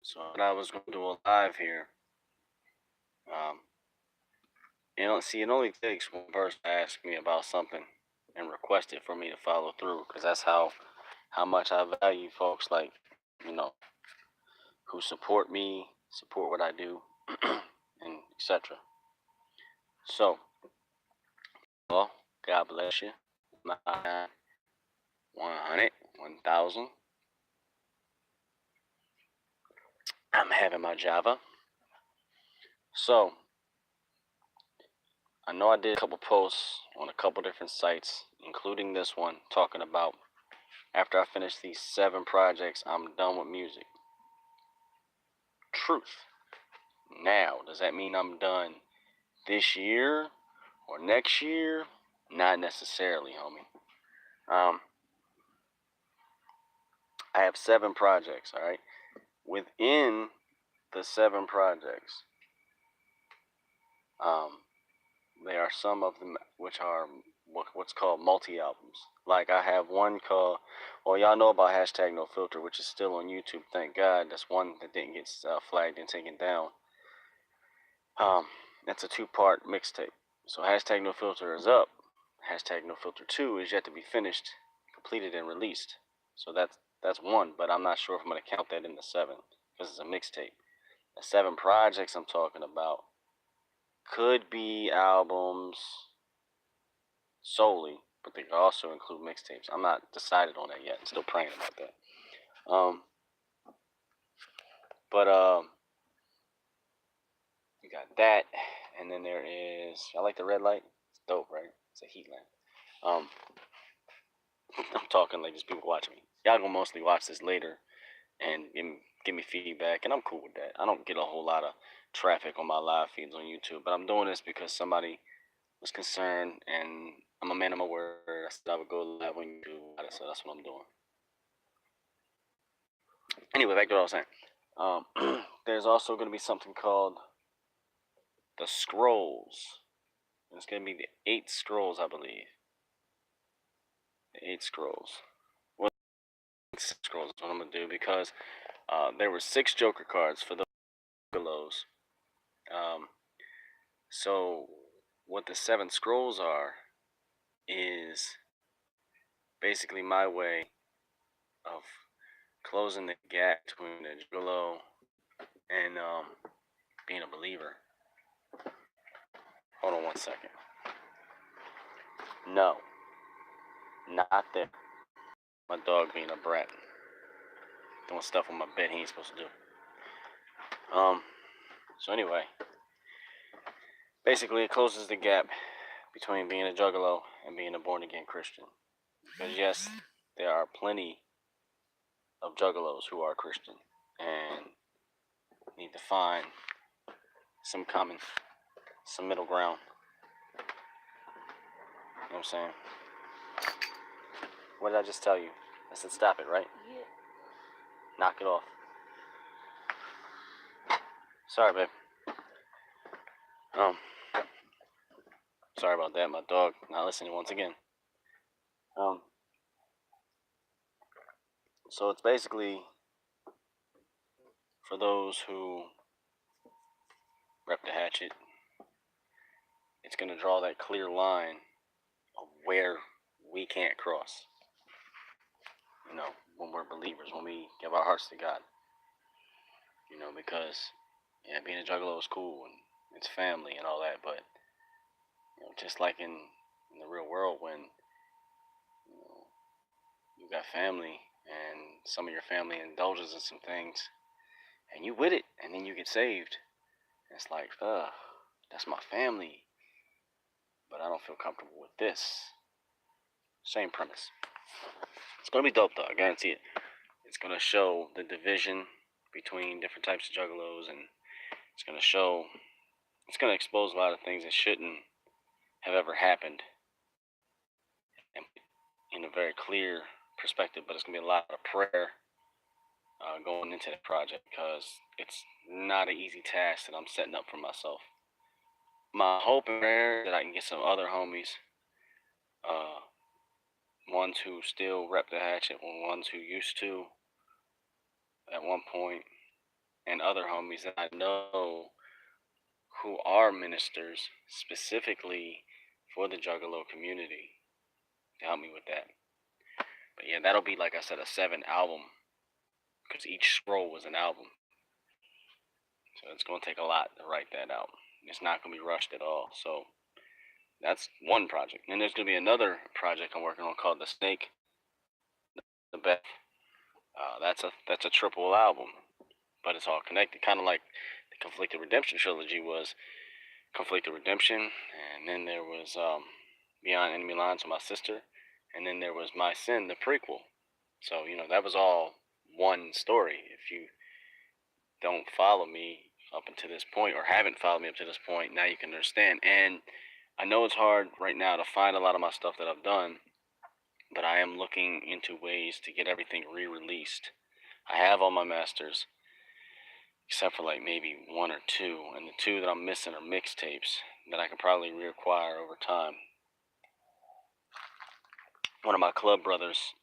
So what I was going to do a live here. Um, it only takes one person to ask me about something and request it for me to follow through, because that's how much I value folks like you know who support me, support what I do, and etc. So, well, God bless you. 100, 1,000. I'm having my Java. So, I know I did a couple posts on a couple different sites, including this one, talking about after I finish these 7 projects, I'm done with music. Truth. Now, does that mean I'm done this year or next year? Not necessarily, homie. Um, I have 7 projects, all right? Within the 7 projects, um, there are some of them which are what's called multi-albums. Like I have one called, well, y'all know about hashtag no filter, which is still on YouTube. Thank God. That's one that didn't get flagged and taken down. That's a 2-part mixtape. So hashtag no filter is up. Hashtag no filter 2 is yet to be finished, completed, and released. So that's one, but I'm not sure if I'm gonna count that in the 7 because it's a mixtape. The 7 projects I'm talking about could be albums solely, but they could also include mixtapes. I'm not decided on that yet. I'm still praying about that. But you got that, and then there is. I like the red light. It's dope, right? It's a heat lamp. Um, I'm talking like there's people watching me. Y'all gonna mostly watch this later and give me feedback, and I'm cool with that. I don't get a whole lot of traffic on my live feeds on YouTube, but I'm doing this because somebody was concerned, and I'm a man of my word. I said I would go live on YouTube, so that's what I'm doing. Anyway, back to what I was saying. There's also going to be something called the Scrolls. It's going to be the 8 Scrolls, I believe. The 8 Scrolls. Well, 6 Scrolls is what I'm going to do because there were 6 Joker cards for the Juggalos. So what the 7 Scrolls are is basically my way of closing the gap between the Juggalo and being a believer. Hold on one second. No, not there. My dog being a brat, doing stuff on my bed he ain't supposed to do. So anyway, basically it closes the gap between being a juggalo and being a born again Christian. Because yes, there are plenty of juggalos who are Christian and need to find some middle ground. You know what I'm saying? What did I just tell you? I said stop it, right? Yeah. Knock it off. Sorry, babe. Sorry about that. My dog not listening once again. So it's basically for those who rep the hatchet. It's gonna draw that clear line of where we can't cross. You know, when we're believers, when we give our hearts to God. You know, because yeah, being a juggalo is cool and it's family and all that, but you know, just like in the real world, when you got family and some of your family indulges in some things, and you with it, and then you get saved, it's like, that's my family, but I don't feel comfortable with this. Same premise. It's gonna be dope though, I guarantee it. It's gonna show the division between different types of juggalos, and it's gonna expose a lot of things that shouldn't have ever happened, and in a very clear perspective. But it's gonna be a lot of prayer going into that project because it's not an easy task that I'm setting up for myself. My hope and prayer that I can get some other homies, uh, ones who still rep the hatchet, ones who used to at one point, and other homies that I know who are ministers specifically for the Juggalo community to help me with that. But yeah, that'll be, like I said, a 7 album, because each scroll was an album. So it's going to take a lot to write that out. It's not going to be rushed at all. So that's one project. And there's going to be another project I'm working on called The Snake, The Beth. That's a triple album, but it's all connected, kind of like the Conflicted Redemption trilogy was. Conflicted Redemption, and then there was Beyond Enemy Lines with my sister, and then there was My Sin, the prequel. So that was all one story. If you don't follow me up until this point, or haven't followed me up to this point, now you can understand. And I know it's hard right now to find a lot of my stuff that I've done, but I am looking into ways to get everything re-released. I have all my masters, except for like maybe one or two, and the two that I'm missing are mixtapes that I can probably reacquire over time. One of my club brothers,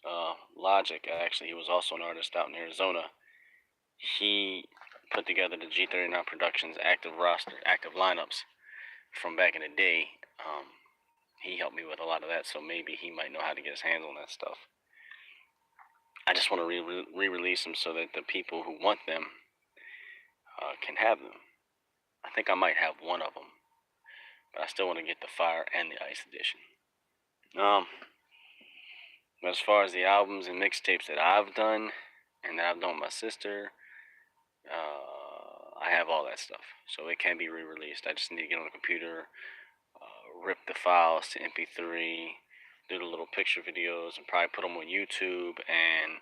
Logic, actually, he was also an artist out in Arizona. He put together the G39 Productions active roster, active lineups from back in the day. He helped me with a lot of that, so maybe he might know how to get his hands on that stuff. I just want to re-release them so that the people who want them can have them. I think I might have one of them, but I still want to get the Fire and the Ice edition. But as far as the albums and mixtapes that I've done and that I've done with my sister, I have all that stuff, so it can be re-released. I just need to get on the computer, rip the files to MP3, do the little picture videos, and probably put them on YouTube and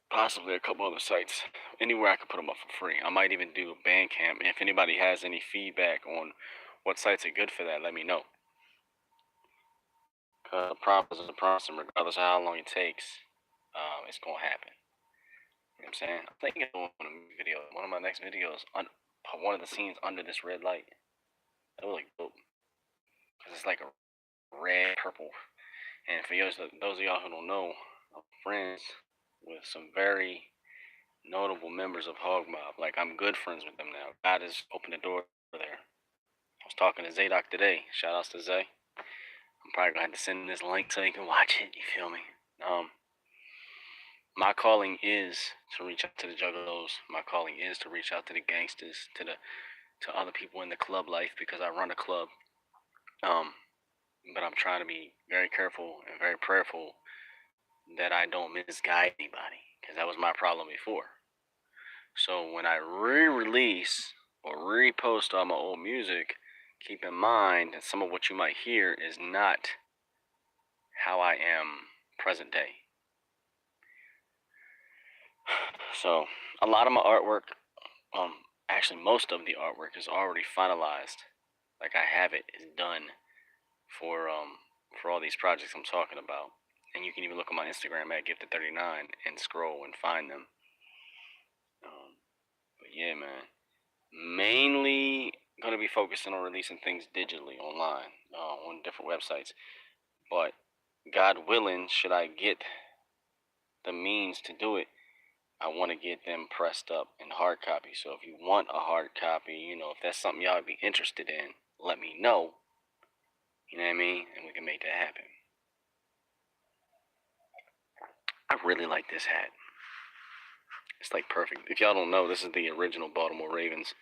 possibly a couple other sites. Anywhere I can put them up for free. I might even do Bandcamp. If anybody has any feedback on what sites are good for that, let me know. Because a promise is a promise, and regardless of how long it takes, it's going to happen. You know what I'm saying? I'm thinking of doing a video, one of my next videos, on one of the scenes under this red light. That was like dope. Because it's like a red, purple. And for those of y'all who don't know, I'm friends with some very notable members of Hog Mob. Like, I'm good friends with them now. God has opened the door there. I was talking to Zadok today. Shout outs to Zay. I'm probably going to have to send this link so you can watch it. You feel me? My calling is to reach out to the juggalos. My calling is to reach out to the gangsters, to other people in the club life, because I run a club. But I'm trying to be very careful and very prayerful that I don't misguide anybody, because that was my problem before. So when I re-release or repost all my old music, keep in mind that some of what you might hear is not how I am present day. So a lot of my artwork, actually most of the artwork is already finalized. Like, I have it, it's done for all these projects I'm talking about. And you can even look on my Instagram at Gifted39 and scroll and find them. But yeah, man, mainly gonna be focusing on releasing things digitally online, on different websites. But God willing, should I get the means to do it, I want to get them pressed up in hard copy. So if you want a hard copy, if that's something y'all would be interested in, let me know. You know what I mean? And we can make that happen. I really like this hat. It's like perfect. If y'all don't know, this is the original Baltimore Ravens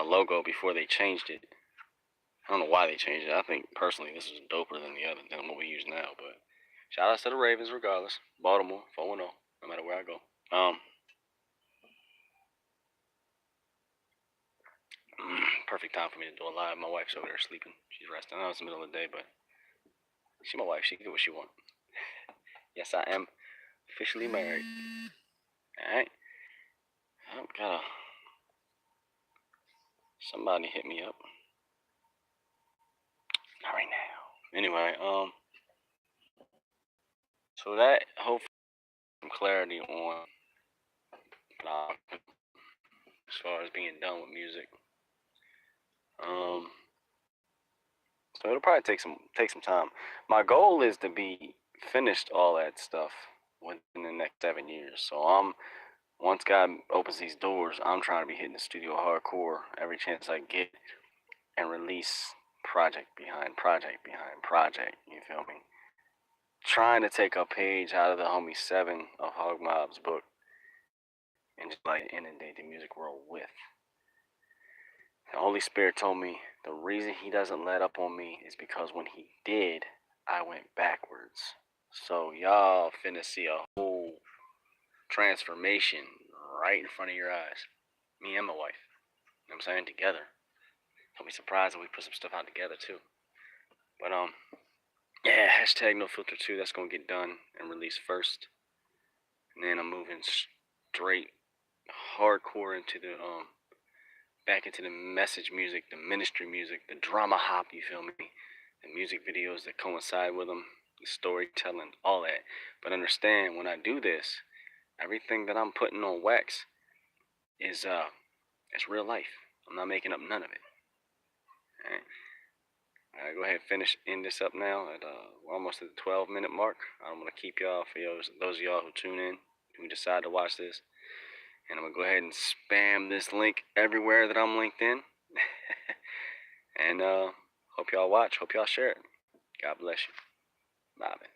logo before they changed it. I don't know why they changed it. I think personally this is doper than what we use now. But shout out to the Ravens regardless. Baltimore 4-0, no matter where I go. Perfect time for me to do a live. My wife's over there sleeping. She's resting. I know it's the middle of the day, but she's my wife. She can do what she wants. Yes, I am officially married. Alright. I've got somebody hit me up. Not right now. Anyway, so that hopefully some clarity on as far as being done with music. So it'll probably take some time. My goal is to be finished all that stuff within the next 7 years. So I'm once God opens these doors, I'm trying to be hitting the studio hardcore every chance I get and release project behind project behind project. You feel me? Trying to take a page out of the homie Seven of Hog Mob's book and just like inundate the music world with. The Holy Spirit told me the reason he doesn't let up on me is because when he did, I went backwards. So y'all finna see a whole transformation right in front of your eyes. Me and my wife. You know what I'm saying? Together. Don't be surprised if we put some stuff out together too. But yeah, hashtag no filter 2, that's gonna get done and released first. And then I'm moving straight hardcore into the back into the message music, the ministry music, the drama hop, you feel me? The music videos that coincide with them, the storytelling, all that. But understand, when I do this, everything that I'm putting on wax is it's real life. I'm not making up none of it. Alright. Alright, go ahead and end this up now. We're almost at the 12-minute mark. I don't want to keep y'all for those of y'all who tune in, who decide to watch this. And I'm going to go ahead and spam this link everywhere that I'm linked in. And hope y'all watch. Hope y'all share it. God bless you. Bye, man.